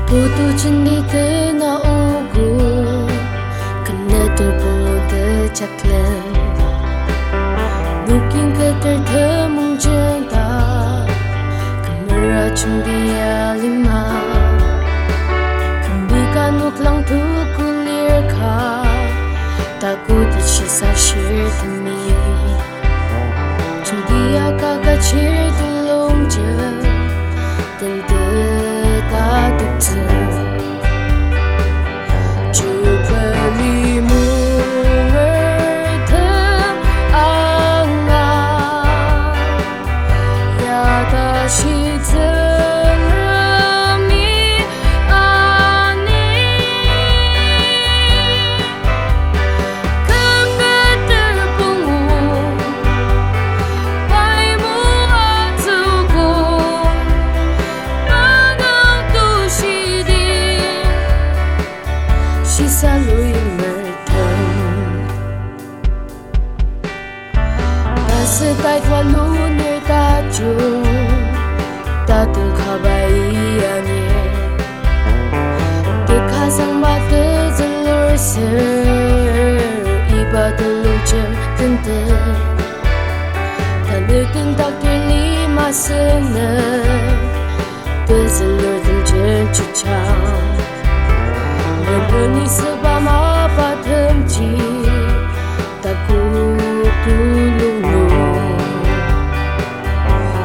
Putu cendi kena ugu kena terpungut tercaklan Mungkin ketertemung cinta kemeracun dia lima Kembikan uklang tu kulir ka takut tersisa syir demi Cundia kagak cir tulung je dan tak jubilee selalu mertem Setai walu nir tajung Tatung kabayannya Dekazang mata zelur ser Iba telur jem tente Tanda tentak terlima senar Terzelur temjen cucang Berbunyi sebab apa temci takut dulu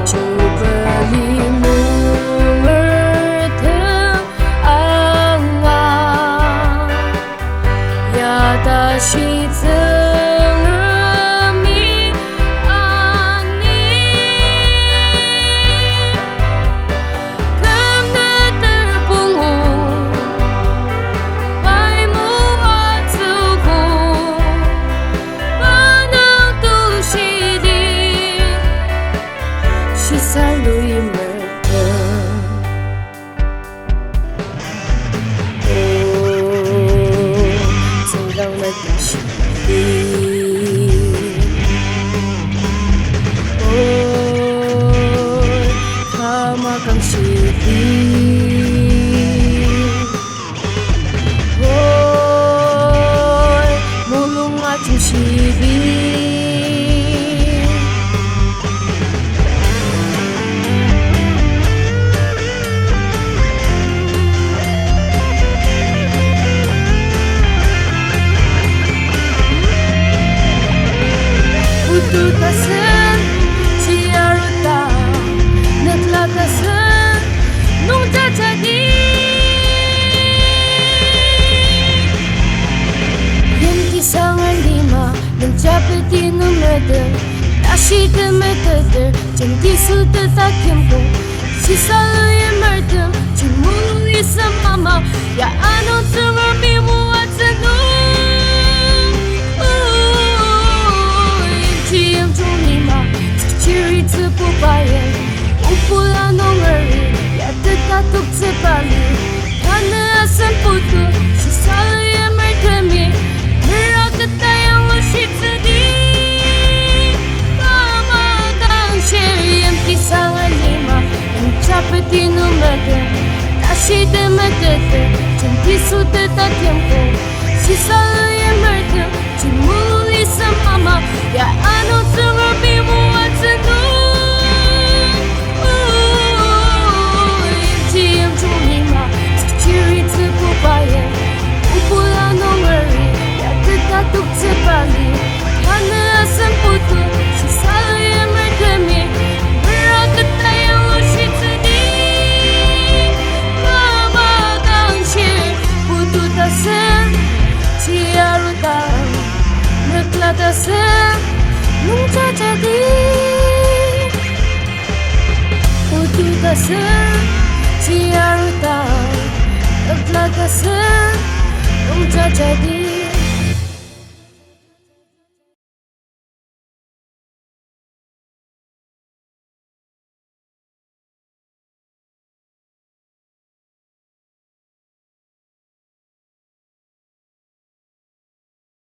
jubilee mertengah ya tak selalu mertem Sentien Khaam Akangshidi mulung Chungtia Tutasan ciaruta naglatasan nung jadi yang kisah lima mencapai di nomor Nasi temeter janji sudah tak kempu sisa yang merdem cimulu isa mama ya anu terlebih buat senung ciri terpubayan Umpulan nongeri Ya tertatuk terbalik Karena asam putu Sisa yang merdemi Merah getah yang masih sedih Khaam Akangshidi yang kisangan lima Mencapai di nomor Nasi demeter Janji sudah tak kempu Sisa yang merdem Cimulu isa mama Ya anu terlebih buat Tatuk terbalik Karena asam putu Sisa yang merdemi Merah getah yang masih sedih Khaam Akangshidi putu tasen ciarutan Neklatasen nung jadi putu tasen ciarutan Neklatasen nung jadi